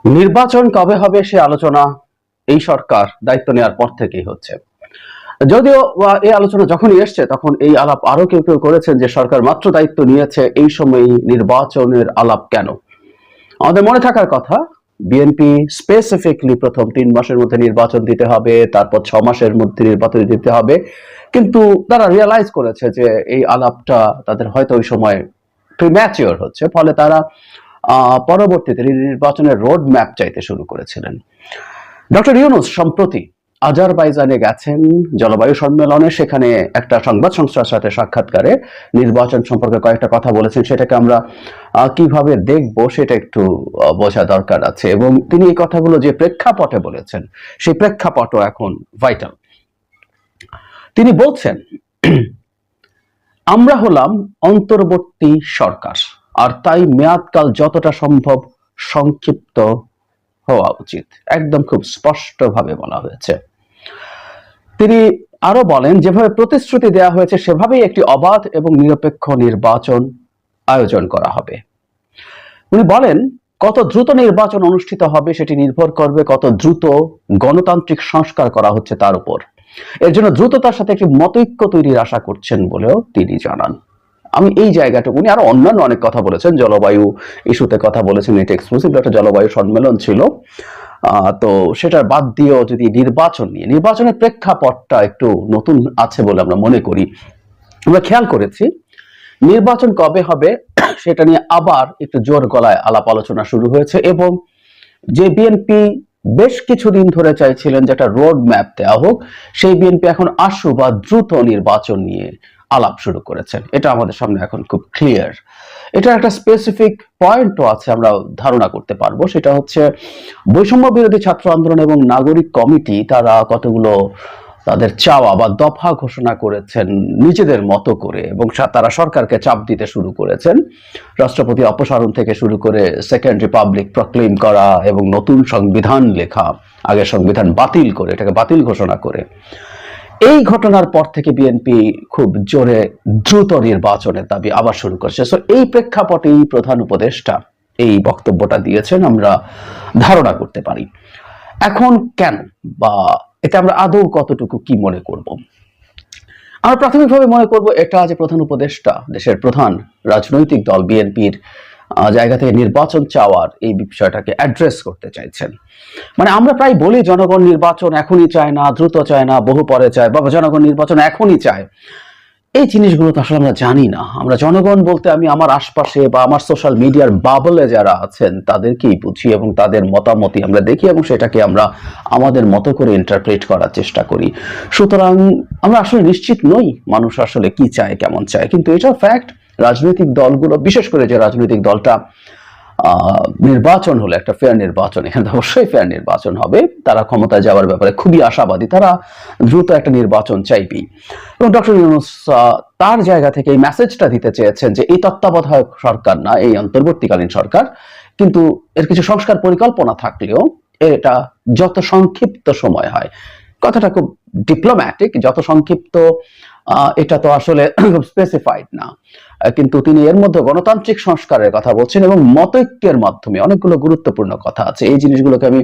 নির্বাচন কবে হবে সে আলোচনা এই সরকার দায়িত্ব নেওয়ার পর থেকেই হচ্ছে। যদিও এই আলোচনা যখনই এসছে তখন এই আলাপ আরো কেউ কেউ করেছেন যে সরকার মাত্র দায়িত্ব নিয়েছে, এই সময় নির্বাচনের আলাপ কেন? আমাদের মনে থাকার কথা, বিএনপি স্পেসিফিকলি প্রথম 3 মাসের মধ্যে নির্বাচন দিতে হবে, তারপর 6 মাসের মধ্যে নির্বাচন দিতে হবে, কিন্তু তারা রিয়ালাইজ করেছে যে এই আলাপটা তাদের হয়তো ওই সময় প্রিম্যাচিওর হচ্ছে, ফলে তারা পরবর্তীতে নির্বাচনের রোড ম্যাপ চাইতে শুরু করেছিলেন। ডক্টর ইউনূস সম্প্রতি আজারবাইজানে গেছেন জলবায়ু সম্মেলনে, সেখানে একটা সংবাদ সংস্থার সাথে সাক্ষাৎকারে নির্বাচন সম্পর্কে কয়েকটা কথা বলেছেন। সেটাকে আমরা কিভাবে দেখব সেটা একটু বোঝা দরকার আছে, এবং তিনি এই কথাগুলো যে প্রেক্ষাপটে বলেছেন সেই প্রেক্ষাপটও এখন ভাইটাল। তিনি বলছেন, আমরা হলাম অন্তর্বর্তী সরকার, আর তাই মেয়াদকাল যতটা সম্ভব সংক্ষিপ্ত হওয়া উচিত। একদম খুব স্পষ্টভাবে বলা হয়েছে। তিনি আরো বলেন, যেভাবে প্রতিশ্রুতি দেওয়া হয়েছে সেভাবেই একটি অবাধ এবং নিরপেক্ষ নির্বাচন আয়োজন করা হবে। উনি বলেন, কত দ্রুত নির্বাচন অনুষ্ঠিত হবে সেটি নির্ভর করবে কত দ্রুত গণতান্ত্রিক সংস্কার করা হচ্ছে তার উপর। এর জন্য দ্রুততার সাথে একটি মতৈক্য তৈরির আশা করছেন বলেও তিনি জানান। আমি এই জায়গাটুকু, উনি আরো অন্যান্য অনেক কথা বলেছেন, জলবায়ু ইস্যুতে কথা বলেছেন, এটা এক্সক্লুসিভ একটা জলবায়ু সম্মেলন ছিল। তো সেটা বাদ দিয়েও যদি নির্বাচনের প্রেক্ষাপটটা একটু নতুন আছে বলে আমরা মনে করি। আমরা খেয়াল করেছি নির্বাচন কবে হবে সেটা নিয়ে আবার একটু জোর গলায় আলাপ আলোচনা শুরু হয়েছে, এবং যে বিএনপি বেশ কিছুদিন ধরে চাইছিলেন যেটা রোড ম্যাপ দেওয়া হোক, সেই বিএনপি এখন আশু বা দ্রুত নির্বাচন নিয়ে আলাপ শুরু করেছেন। এটা আমাদের সামনে এখন খুব ক্লিয়ার। এটা একটা স্পেসিফিক পয়েন্টও আছে, আমরা ধারণা করতে পারবো। সেটা হচ্ছে বৈষম্য বিরোধী ছাত্র আন্দোলন এবং নাগরিক কমিটি তারা কতগুলো তাদের চাওয়া বা দফা ঘোষণা করেছেন নিজেদের মতো করে, এবং তারা সরকারকে চাপ দিতে শুরু করেছেন। রাষ্ট্রপতি অপসারণ থেকে শুরু করে সেকেন্ড রিপাবলিক প্রক্লেম করা এবং নতুন সংবিধান লেখা, আগের সংবিধান বাতিল করে এটাকে বাতিল ঘোষণা করে। এই ঘটনার পর থেকে বিএনপি খুব জোরে দ্রুত নির্বাচনের দাবি আবার শুরু করেছে। সো এই প্রেক্ষাপটেই প্রধান উপদেষ্টা এই বক্তব্যটা দিয়েছেন, আমরা ধারণা করতে পারি। এখন কেন, বা এটা আমরা আদৌ কতটুকু কি মনে করব? আমরা প্রাথমিকভাবে মনে করব এটা যে প্রধান উপদেষ্টা দেশের প্রধান রাজনৈতিক দল বিএনপির জায়গা থেকে নির্বাচন চাওয়ার এই বিষয়টাকে অ্যাড্রেস করতে চাইছেন। মানে আমরা প্রায় বলি জনগণ নির্বাচন এখনই চায় না, দ্রুত চায় না, বহু পরে চায়, বা জনগণ নির্বাচন এখনই চায়। এই জিনিসগুলো তো আসলে আমরা জানি না। আমরা জনগণ বলতে আমি আমার আশপাশে বা আমার সোশ্যাল মিডিয়ার বাবলে যারা আছেন তাদেরকেই বুঝি, এবং তাদের মতামতই আমরা দেখি, এবং সেটাকে আমরা আমাদের মতো করে ইন্টারপ্রেট করার চেষ্টা করি। সুতরাং আমরা আসলে নিশ্চিত নই মানুষ আসলে কি চায়, কেমন চায়। কিন্তু এটা ফ্যাক্ট, রাজনৈতিক দলগুলো, বিশেষ করে যে রাজনৈতিক দলটা নির্বাচন হলে একটা ফেয়ার নির্বাচন, এখানে অবশ্যই ফেয়ার নির্বাচন হবে, তারা ক্ষমতায় যাওয়ার ব্যাপারে খুবই আশাবাদী, তারা দ্রুত একটা নির্বাচন চাইবেই। এবং ডক্টর ইউনূস তার জায়গা থেকে এই মেসেজটা দিতে চেয়েছেন যে এই তত্ত্বাবধায়ক সরকার না, এই অন্তর্বর্তীকালীন সরকার, কিন্তু এর কিছু সংস্কার পরিকল্পনা থাকলেও এটা যত সংক্ষিপ্ত সময় হয়, কথাটা খুব ডিপ্লোম্যাটিক, যত সংক্ষিপ্ত, এটা তো আসলে স্পেসিফাইড না, কিন্তু তিনি এর মধ্যে গণতান্ত্রিক সংস্কারের কথা বলছেন, এবং মতৈক্যের মাধ্যমে অনেকগুলো গুরুত্বপূর্ণ কথা আছে। এই জিনিসগুলোকে আমি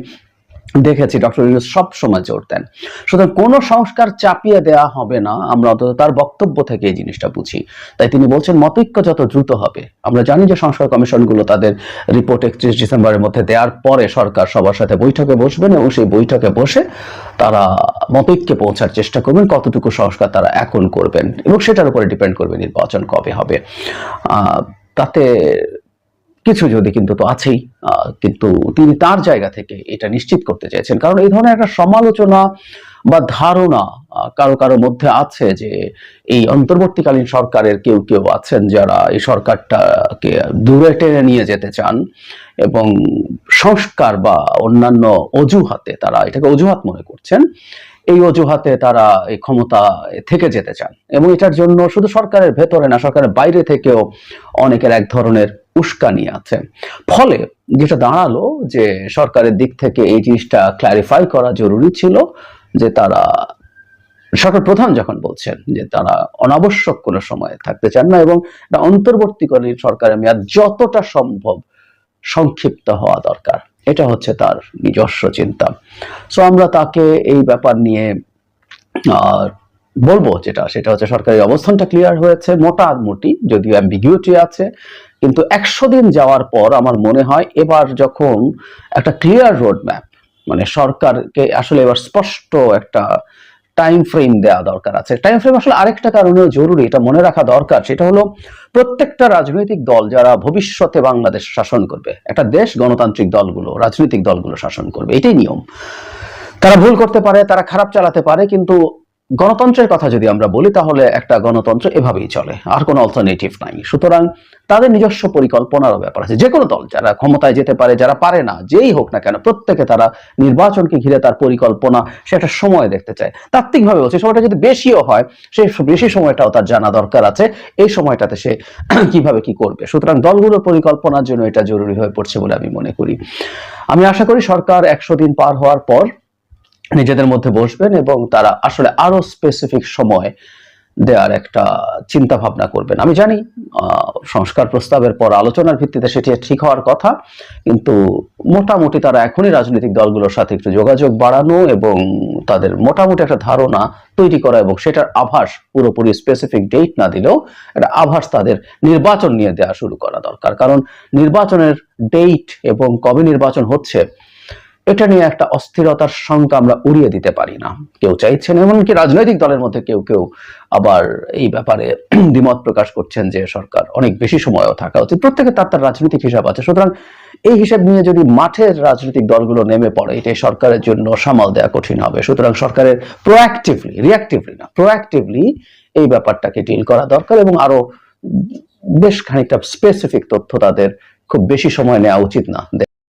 দেখেছি ডক্টর ইউনূস সব সময় জোর দেন। সুতরাং কোনো সংস্কার চাপিয়ে দেওয়া হবে না, আমরা অন্তত তার বক্তব্য থেকে এই জিনিসটা বুঝি। তাই তিনি বলছেন মতৈক্য যত দ্রুত হবে। আমরা জানি যে সংস্কার কমিশনগুলো তাদের রিপোর্ট 31 ডিসেম্বরের মধ্যে দেওয়ার পরে সরকার সবার সাথে বৈঠকে বসবেন, এবং সেই বৈঠকে বসে তারা মতৈক্যে পৌঁছার চেষ্টা করবেন কতটুকু সংস্কার তারা এখন করবেন, এবং সেটার উপরে ডিপেন্ড করবে নির্বাচন কবে হবে। তাতে কিছু যদি কিন্তু তো আছেই, কিন্তু তিনি তার জায়গা থেকে এটা নিশ্চিত করতে চাইছেন, কারণ এই ধরনের একটা সমালোচনা বা ধারণা কারো কারো মধ্যে আছে যে এই অন্তর্বর্তীকালীন সরকারের কেউ কেউ আছেন যারা এই সরকারটাকে দূরে টেনে নিয়ে যেতে চান, এবং সংস্কার বা অন্যান্য অজুহাতে তারা এটাকে অজুহাত মনে করছেন, এই অজুহাতে তারা এই ক্ষমতা থেকে যেতে চান, এবং এটার জন্য শুধু সরকারের ভেতরে না, সরকারের বাইরে থেকেও অনেকের এক ধরনের উস্কানি আছে। ফলে যেটা দাঁড়ালো যে সরকারের দিক থেকে এই জিনিসটা ক্ল্যারিফাই করা জরুরি ছিল যে তারা, সরকার প্রধান যখন বলছেন যে তারা অনাবশ্যক কোনো সময় থাকতে চান না, এবং অন্তর্বর্তীকালীন সরকারের মেয়াদ যতটা সম্ভব সংক্ষিপ্ত হওয়া দরকার, এটা হচ্ছে তার নিজস্ব চিন্তা। সো আমরা তাকে এই ব্যাপার নিয়ে বলবো সেটা হচ্ছে সরকারি অবস্থানটা ক্লিয়ার হয়েছে মোটামুটি, যদিও অ্যাম্বিগুইটি আছে, কিন্তু 100 দিন যাওয়ার পর আমার মনে হয় এবার যখন একটা ক্লিয়ার রোড ম্যাপ, মানে সরকারকে আসলে এবার স্পষ্ট একটা টাইম ফ্রেম দেওয়া দরকার আছে। টাইম ফ্রেম আসলে আরেকটা কারণেও জরুরি, এটা মনে রাখা দরকার, সেটা হলো প্রত্যেকটা রাজনৈতিক দল যারা ভবিষ্যতে বাংলাদেশ শাসন করবে, একটা দেশ গণতান্ত্রিক দলগুলো, রাজনৈতিক দলগুলো শাসন করবে, এটাই নিয়ম। তারা ভুল করতে পারে, তারা খারাপ চালাতে পারে, কিন্তু গণতন্ত্রের কথা যদি আমরা বলি তাহলে একটা গণতন্ত্র এভাবেই চলে, আর কোনো অল্টারনেটিভ নাই। সুতরাং তাদের নিজস্ব পরিকল্পনারও ব্যাপার আছে। যে কোনো দল যারা ক্ষমতায় যেতে পারে, যারা পারে না, যেই হোক না কেন, প্রত্যেকে তারা নির্বাচনকে ঘিরে তার পরিকল্পনা, সে একটা সময় দেখতে চায়। তাত্ত্বিকভাবে বলছে সময়টা যদি বেশিও হয়, সেই বেশি সময়টাও তার জানা দরকার আছে, এই সময়টাতে সে কিভাবে কি করবে। সুতরাং দলগুলোর পরিকল্পনার জন্য এটা জরুরি হয়ে পড়ছে বলে আমি মনে করি। আমি আশা করি সরকার 100 দিন পার হওয়ার পর নিজেদের মধ্যে বসবেন এবং তারা আসলে আরো স্পেসিফিক সময় দেওয়ার একটা চিন্তা ভাবনা করবেন। আমি জানি সংস্কার প্রস্তাবের পর আলোচনার ভিত্তিতে সেটি ঠিক হওয়ার কথা, কিন্তু মোটামুটি তারা এখনই রাজনৈতিক দলগুলোর সাথে একটু যোগাযোগ বাড়ানো এবং তাদের মোটামুটি একটা ধারণা তৈরি করা, এবং সেটার আভাস পুরোপুরি স্পেসিফিক ডেট না দিলেও একটা আভাস তাদের নির্বাচন নিয়ে দেওয়া শুরু করা দরকার। কারণ নির্বাচনের ডেট এবং কবে নির্বাচন হচ্ছে এটা নিয়ে একটা অস্থিরতার শঙ্কা আমরা উড়িয়ে দিতে পারি না। কেউ চাইছেন, এমনকি রাজনৈতিক দলের মধ্যে কেউ কেউ আবার এই ব্যাপারে দ্বিমত প্রকাশ করছেন যে সরকার অনেক বেশি সময়ও থাকা উচিত। প্রত্যেকে তার তার রাজনৈতিক হিসাব আছে। সুতরাং এই হিসাব নিয়ে যদি মাঠের রাজনৈতিক দলগুলো নেমে পড়ে, এটাই সরকারের জন্য সামাল দেওয়া কঠিন হবে। সুতরাং সরকারের প্রোঅ্যাক্টিভলি, রিঅ্যাক্টিভলি না, প্রোঅ্যাক্টিভলি এই ব্যাপারটাকে ডিল করা দরকার এবং আরো বেশ খানিকটা স্পেসিফিক তথ্য তাদের খুব বেশি সময় নেওয়া উচিত না।